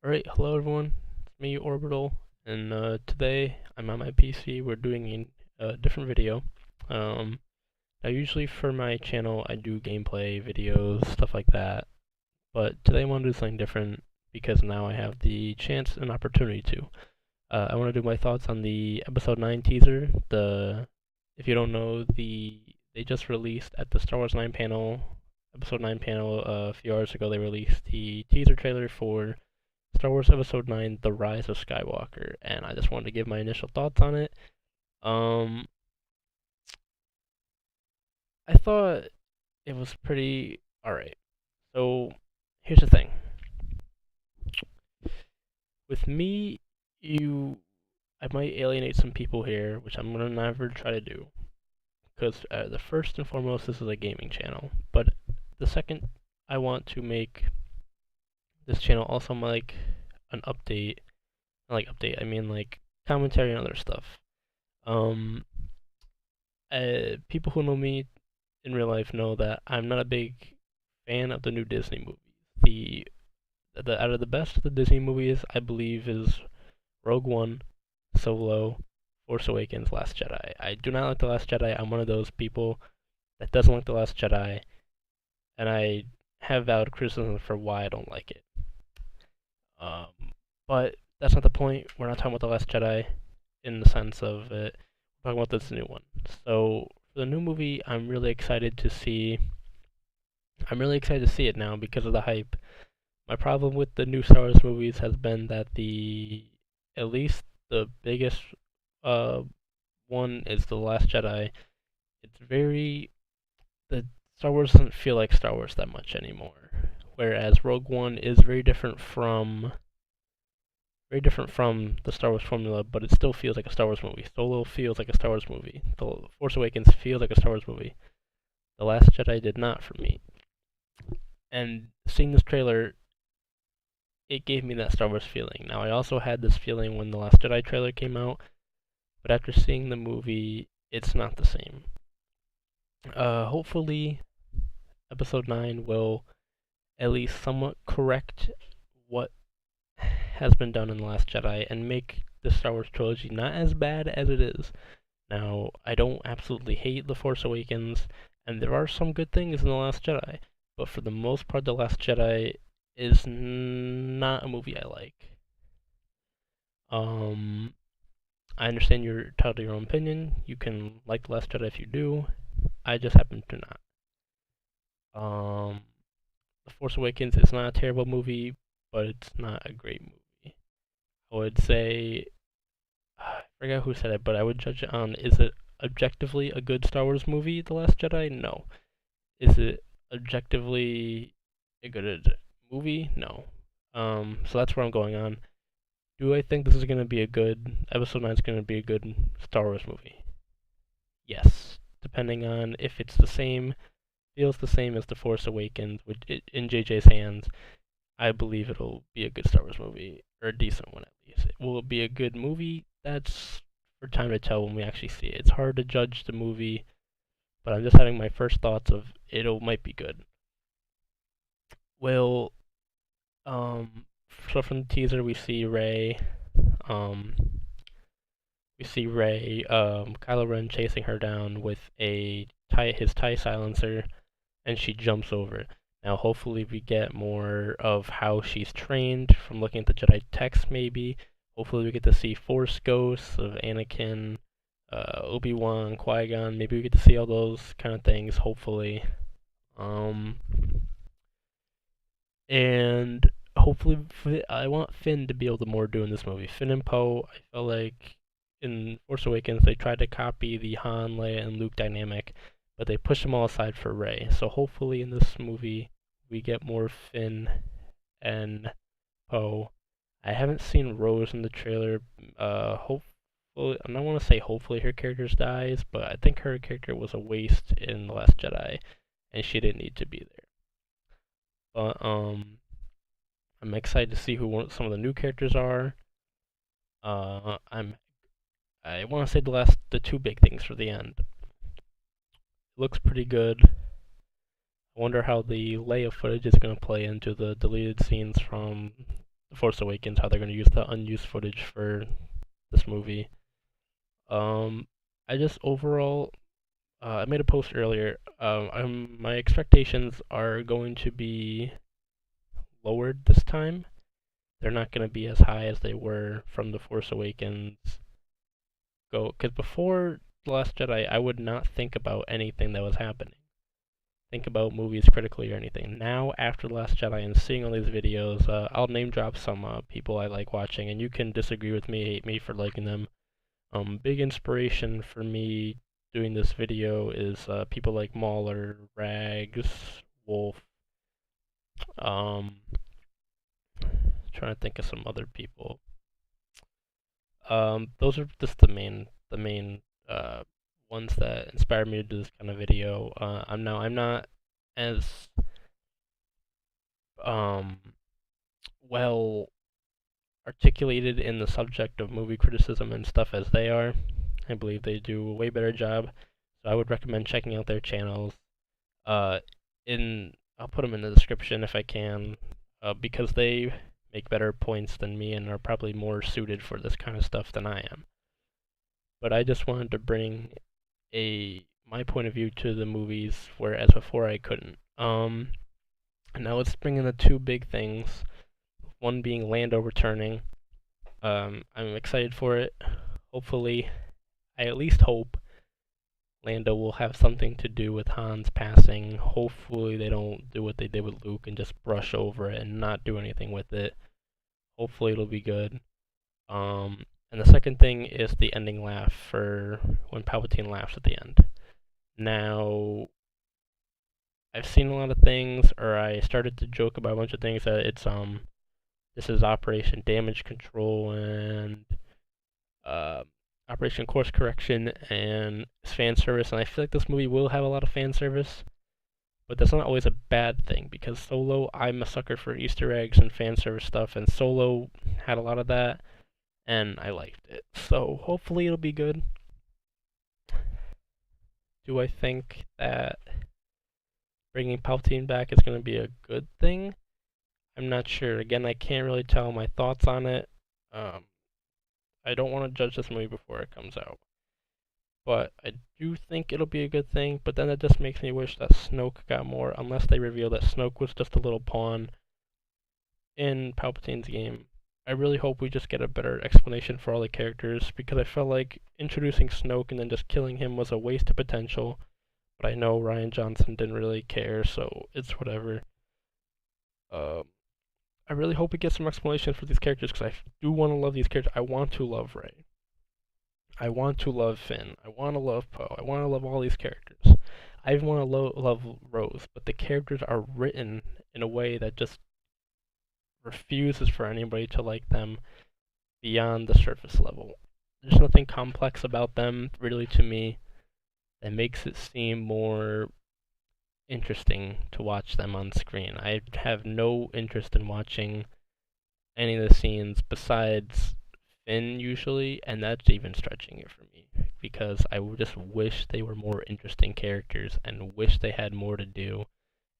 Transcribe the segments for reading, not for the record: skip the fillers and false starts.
Alright, hello everyone, it's me Orbital, and today I'm on my PC. We're doing a different video. Um, Now usually for my channel I do gameplay videos, stuff like that, but today I want to do something different because now I have the chance and opportunity to. I want to do my thoughts on the Episode 9 teaser. If you don't know, they just released at the Star Wars 9 panel, Episode 9 panel, a few hours ago. They released the teaser trailer for Star Wars Episode 9, The Rise of Skywalker, and I just wanted to give my initial thoughts on it. Um, I thought it was pretty alright. So, here's the thing. With me, I might alienate some people here, which I'm gonna never try to do. Because the first and foremost, this is a gaming channel. But the second, I want to make this channel also like an update. Not like update, I mean like commentary and other stuff. Um, People who know me in real life know that I'm not a big fan of the new Disney movies. The out of the best of the Disney movies, I believe is Rogue One, Solo, Force Awakens, Last Jedi. I do not like The Last Jedi. I'm one of those people that doesn't like The Last Jedi, and I have valid criticism for why I don't like it. Um, but that's not the point. We're not talking about The Last Jedi in the sense of it. We're talking about this new one. So for the new movie, I'm really excited to see it now because of the hype. My problem with the new Star Wars movies has been that at least the biggest uh one is The Last Jedi. It's very the Star Wars doesn't feel like Star Wars that much anymore. Whereas Rogue One is very different from the Star Wars formula, but it still feels like a Star Wars movie. Solo feels like a Star Wars movie. The Force Awakens feels like a Star Wars movie. The Last Jedi did not for me. And seeing this trailer, it gave me that Star Wars feeling. Now, I also had this feeling when the Last Jedi trailer came out, but after seeing the movie, it's not the same. Hopefully, Episode 9 will at least somewhat correct what has been done in The Last Jedi and make the Star Wars trilogy not as bad as it is. Now, I don't absolutely hate The Force Awakens, and there are some good things in The Last Jedi, but for the most part, The Last Jedi is not a movie I like. Um, I understand you're entitled to your own opinion. You can like The Last Jedi if you do. I just happen to not. Um, The Force Awakens is not a terrible movie, but it's not a great movie. I would say, I forget who said it, but I would judge it on, is it objectively a good Star Wars movie, The Last Jedi? No. Is it objectively a good movie? No. So that's where I'm going on. Do I think this is going to be a good, Episode 9 is going to be a good Star Wars movie? Yes. Depending on if it's feels the same as The Force Awakens, which in JJ's hands, I believe it'll be a good Star Wars movie, or a decent one at least. Will it be a good movie? That's for time to tell when we actually see it. It's hard to judge the movie, but I'm just having my first thoughts of it might be good. Well, um, so from the teaser um, we see Kylo Ren chasing her down with his TIE silencer, and she jumps over it. Now, hopefully, we get more of how she's trained from looking at the Jedi text, maybe. Hopefully, we get to see Force ghosts of Anakin, Obi-Wan, Qui-Gon. Maybe we get to see all those kind of things, hopefully. Um, and hopefully, I want Finn to be able to more do in this movie. Finn and Poe, I felt like in Force Awakens, they tried to copy the Han, Leia, and Luke dynamic, but they pushed them all aside for Rey. So hopefully in this movie, we get more Finn and Poe. I haven't seen Rose in the trailer. Hopefully, I don't want to say hopefully her character dies, but I think her character was a waste in The Last Jedi, and she didn't need to be there. But I'm excited to see who some of the new characters are. I want to say the two big things for the end. It looks pretty good. I wonder how the Leia footage is going to play into the deleted scenes from The Force Awakens, how they're going to use the unused footage for this movie. I just overall, I made a post earlier. My expectations are going to be lowered this time. They're not going to be as high as they were from The Force Awakens. Because before The Last Jedi, I would not think about anything that was happening. Think about movies critically or anything. Now, after The Last Jedi and seeing all these videos, I'll name drop some people I like watching, and you can disagree with me, hate me for liking them. Big inspiration for me doing this video is people like Mauler, Rags, Wolf. Trying to think of some other people. Those are just the main ones that inspired me to do this kind of video. I'm not as well articulated in the subject of movie criticism and stuff as they are. I believe they do a way better job, so I would recommend checking out their channels. I'll put them in the description if I can, because they make better points than me and are probably more suited for this kind of stuff than I am. But I just wanted to bring my point of view to the movies, whereas before I couldn't. Now let's bring in the two big things. One being Lando returning. I'm excited for it. Hopefully, I at least hope Lando will have something to do with Han's passing. Hopefully they don't do what they did with Luke and just brush over it and not do anything with it. Hopefully it'll be good. And the second thing is the ending laugh for when Palpatine laughs at the end. Now, I've seen a lot of things, or I started to joke about a bunch of things that it's this is Operation Damage Control and Operation Course Correction and fan service, and I feel like this movie will have a lot of fan service, but that's not always a bad thing, because Solo, I'm a sucker for Easter eggs and fan service stuff, and Solo had a lot of that, and I liked it. So hopefully it'll be good. Do I think that bringing Palpatine back is going to be a good thing? I'm not sure. Again, I can't really tell my thoughts on it. I don't want to judge this movie before it comes out. But I do think it'll be a good thing, but then it just makes me wish that Snoke got more, unless they reveal that Snoke was just a little pawn in Palpatine's game. I really hope we just get a better explanation for all the characters, because I felt like introducing Snoke and then just killing him was a waste of potential. But I know Rian Johnson didn't really care, so it's whatever. I really hope we get some explanation for these characters, because I do want to love these characters. I want to love Rey. I want to love Finn. I want to love Poe. I want to love all these characters. I even want to love Rose, but the characters are written in a way that just refuses for anybody to like them beyond the surface level. There's nothing complex about them, really, to me, that makes it seem more interesting to watch them on screen. I have no interest in watching any of the scenes besides Finn usually, and that's even stretching it for me, because I just wish they were more interesting characters and wish they had more to do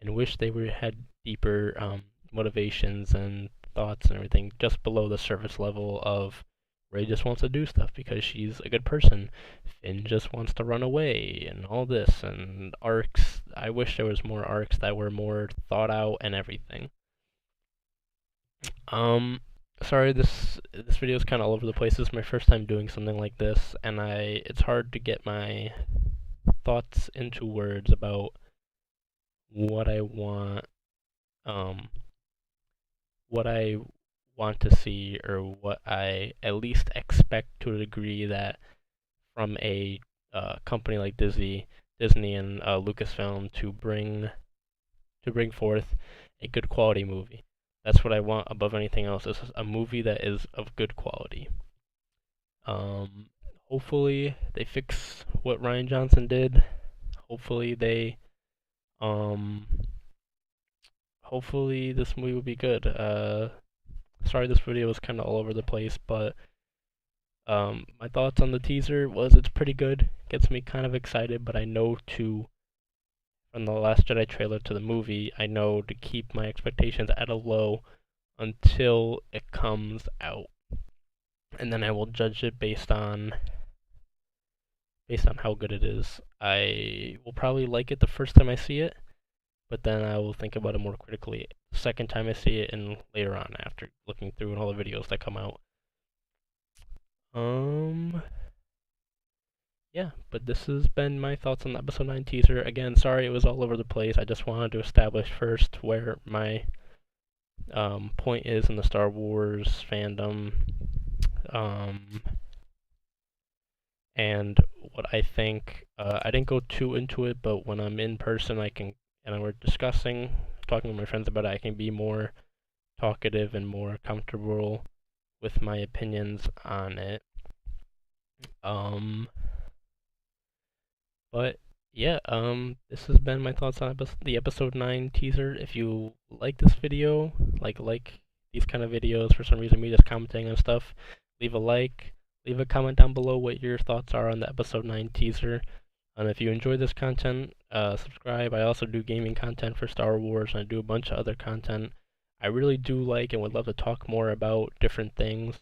and wish they had deeper motivations and thoughts and everything just below the surface level of Rey just wants to do stuff because she's a good person. Finn just wants to run away and all this, and arcs. I wish there was more arcs that were more thought out and everything. Sorry, this video is kind of all over the place. This is my first time doing something like this, and it's hard to get my thoughts into words about what I want to see, or what I at least expect to a degree that from a company like Disney and Lucasfilm to bring forth a good quality movie. That's what I want above anything else, is a movie that is of good quality. Hopefully they fix what Rian Johnson did. Hopefully hopefully this movie will be good. Sorry this video was kind of all over the place, but my thoughts on the teaser was it's pretty good. Gets me kind of excited, but I know from the Last Jedi trailer to the movie, I know to keep my expectations at a low until it comes out, and then I will judge it based on how good it is. I will probably like it the first time I see it, but then I will think about it more critically the second time I see it and later on after looking through all the videos that come out. Yeah, but this has been my thoughts on the episode 9 teaser. Again, sorry it was all over the place. I just wanted to establish first where my point is in the Star Wars fandom, and what I think. I didn't go too into it, but when I'm in person, and we're talking with my friends about it, I can be more talkative and more comfortable with my opinions on it. But yeah, this has been my thoughts on the episode 9 teaser. If you like this video, like these kind of videos for some reason, me just commenting on stuff, leave a like, leave a comment down below what your thoughts are on the episode 9 teaser. And if you enjoy this content, subscribe. I also do gaming content for Star Wars, and I do a bunch of other content. I really do like and would love to talk more about different things.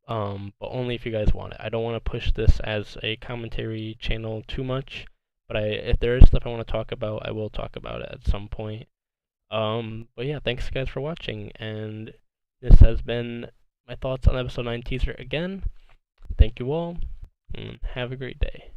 But only if you guys want it. I don't want to push this as a commentary channel too much, but if there is stuff I want to talk about, I will talk about it at some point. But yeah, thanks guys for watching, and this has been my thoughts on episode 9 teaser again. Thank you all, and have a great day.